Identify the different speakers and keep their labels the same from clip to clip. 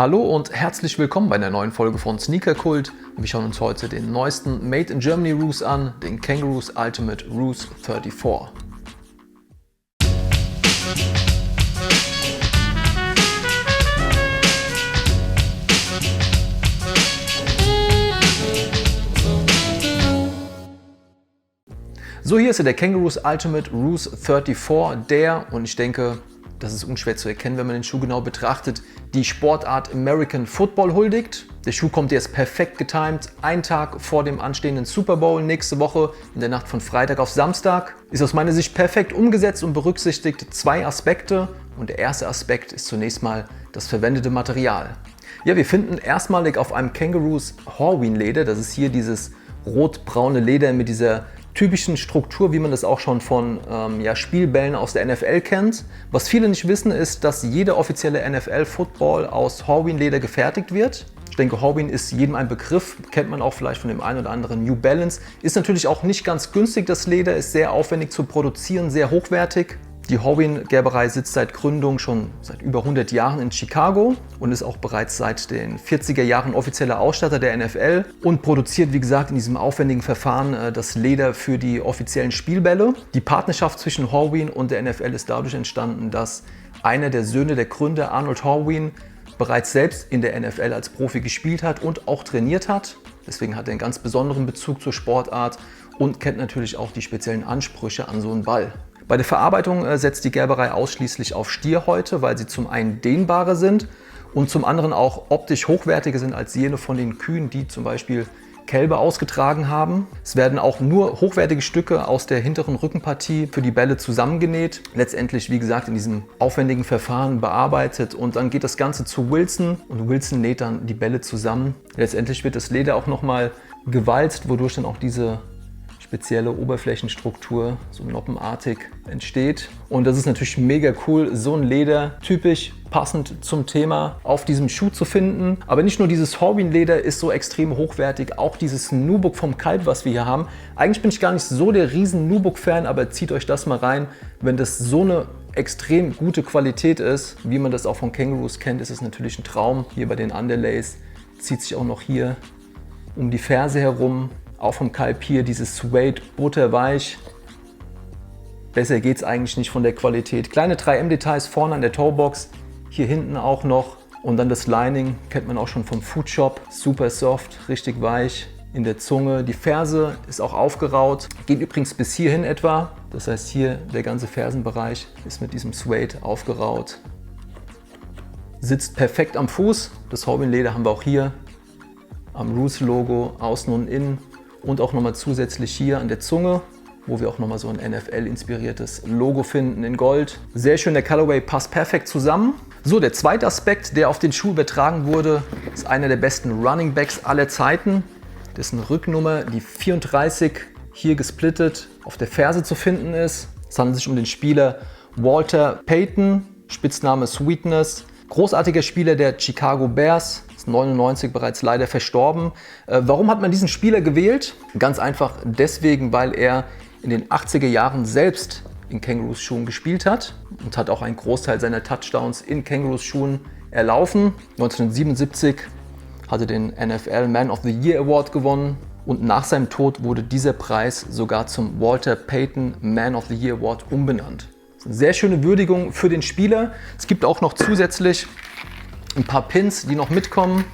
Speaker 1: Hallo und herzlich willkommen bei einer neuen Folge von Sneaker Kult. Wir schauen uns heute den neuesten Made in Germany Roost an, den Kangaroos Ultimate Roost 34. So, hier ist der Kangaroos Ultimate Roost 34, und ich denke, das ist unschwer zu erkennen, wenn man den Schuh genau betrachtet, die Sportart American Football huldigt. Der Schuh kommt jetzt perfekt getimt, einen Tag vor dem anstehenden Super Bowl nächste Woche, in der Nacht von Freitag auf Samstag. Ist aus meiner Sicht perfekt umgesetzt und berücksichtigt zwei Aspekte. Und der erste Aspekt ist zunächst mal das verwendete Material. Ja, wir finden erstmalig auf einem Kangaroos Horween Leder, das ist hier dieses rot-braune Leder mit dieser typischen Struktur, wie man das auch schon von Spielbällen aus der NFL kennt. Was viele nicht wissen, ist, dass jeder offizielle NFL-Football aus Horween-Leder gefertigt wird. Ich denke, Horween ist jedem ein Begriff, kennt man auch vielleicht von dem einen oder anderen New Balance. Ist natürlich auch nicht ganz günstig, das Leder, ist sehr aufwendig zu produzieren, sehr hochwertig. Die Horween-Gerberei sitzt seit Gründung schon seit über 100 Jahren in Chicago und ist auch bereits seit den 40er Jahren offizieller Ausstatter der NFL und produziert, wie gesagt, in diesem aufwendigen Verfahren das Leder für die offiziellen Spielbälle. Die Partnerschaft zwischen Horween und der NFL ist dadurch entstanden, dass einer der Söhne der Gründer, Arnold Horween, bereits selbst in der NFL als Profi gespielt hat und auch trainiert hat. Deswegen hat er einen ganz besonderen Bezug zur Sportart und kennt natürlich auch die speziellen Ansprüche an so einen Ball. Bei der Verarbeitung setzt die Gerberei ausschließlich auf Stierhäute, weil sie zum einen dehnbarer sind und zum anderen auch optisch hochwertiger sind als jene von den Kühen, die zum Beispiel Kälber ausgetragen haben. Es werden auch nur hochwertige Stücke aus der hinteren Rückenpartie für die Bälle zusammengenäht. Letztendlich, wie gesagt, in diesem aufwendigen Verfahren bearbeitet und dann geht das Ganze zu Wilson und Wilson näht dann die Bälle zusammen. Letztendlich wird das Leder auch nochmal gewalzt, wodurch dann auch diese spezielle Oberflächenstruktur, so noppenartig, entsteht. Und das ist natürlich mega cool, so ein Leder typisch passend zum Thema auf diesem Schuh zu finden. Aber nicht nur dieses Horween-Leder ist so extrem hochwertig, auch dieses Nubuck vom Kalb, was wir hier haben. Eigentlich bin ich gar nicht so der riesen Nubuck-Fan, aber zieht euch das mal rein. Wenn das so eine extrem gute Qualität ist, wie man das auch von Kangaroos kennt, ist es natürlich ein Traum. Hier bei den Underlays zieht sich auch noch hier um die Ferse herum. Auch vom Kalb hier dieses Suede, butterweich. Besser geht es eigentlich nicht von der Qualität. Kleine 3M-Details vorne an der Toebox, hier hinten auch noch. Und dann das Lining, kennt man auch schon vom Foodshop. Super soft, richtig weich in der Zunge. Die Ferse ist auch aufgeraut, geht übrigens bis hierhin etwa. Das heißt, hier der ganze Fersenbereich ist mit diesem Suede aufgeraut. Sitzt perfekt am Fuß. Das Horween-Leder haben wir auch hier am Roost-Logo, außen und innen. Und auch nochmal zusätzlich hier an der Zunge, wo wir auch nochmal so ein NFL-inspiriertes Logo finden in Gold. Sehr schön, der Colorway passt perfekt zusammen. So, der zweite Aspekt, der auf den Schuh übertragen wurde, ist einer der besten Running Backs aller Zeiten. Dessen Rücknummer, die 34, hier gesplittet auf der Ferse zu finden ist. Es handelt sich um den Spieler Walter Payton, Spitzname Sweetness. Großartiger Spieler der Chicago Bears. Ist 99 bereits leider verstorben. Warum hat man diesen Spieler gewählt? Ganz einfach deswegen, weil er in den 80er Jahren selbst in Kangaroos Schuhen gespielt hat und hat auch einen Großteil seiner Touchdowns in Kangaroos Schuhen erlaufen. 1977 hat er den NFL Man of the Year Award gewonnen und nach seinem Tod wurde dieser Preis sogar zum Walter Payton Man of the Year Award umbenannt. Das ist eine sehr schöne Würdigung für den Spieler. Es gibt auch noch zusätzlich ein paar Pins, die noch mitkommen.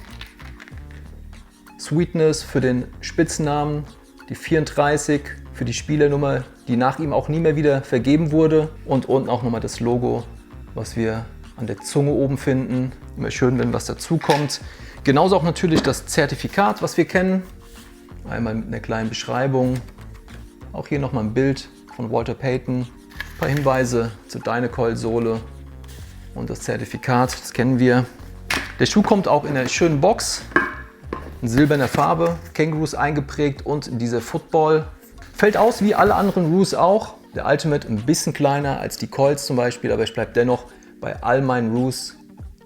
Speaker 1: Sweetness für den Spitznamen, die 34 für die Spielernummer, die nach ihm auch nie mehr wieder vergeben wurde. Und unten auch nochmal das Logo, was wir an der Zunge oben finden. Immer schön, wenn was dazu kommt. Genauso auch natürlich das Zertifikat, was wir kennen. Einmal mit einer kleinen Beschreibung. Auch hier nochmal ein Bild von Walter Payton. Ein paar Hinweise zur Dynacoil-Sohle und das Zertifikat, das kennen wir. Der Schuh kommt auch in einer schönen Box, in silberner Farbe, Kangaroos eingeprägt und dieser Football. Fällt aus wie alle anderen Roos auch. Der Ultimate ein bisschen kleiner als die Colts zum Beispiel, aber ich bleibe dennoch bei all meinen Roos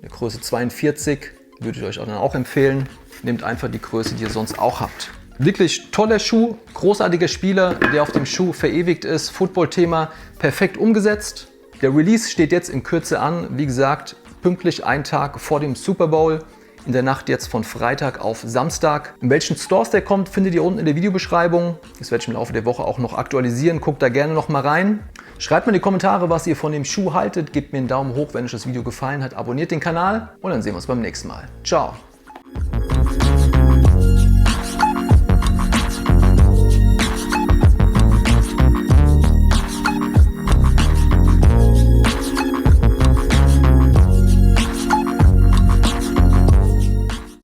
Speaker 1: der Größe 42. Würde ich euch auch dann auch empfehlen. Nehmt einfach die Größe, die ihr sonst auch habt. Wirklich toller Schuh, großartiger Spieler, der auf dem Schuh verewigt ist. Football-Thema perfekt umgesetzt. Der Release steht jetzt in Kürze an. Wie gesagt, pünktlich einen Tag vor dem Super Bowl. In der Nacht jetzt von Freitag auf Samstag. In welchen Stores der kommt, findet ihr unten in der Videobeschreibung. Das werde ich im Laufe der Woche auch noch aktualisieren. Guckt da gerne noch mal rein. Schreibt mir in die Kommentare, was ihr von dem Schuh haltet. Gebt mir einen Daumen hoch, wenn euch das Video gefallen hat. Abonniert den Kanal und dann sehen wir uns beim nächsten Mal. Ciao!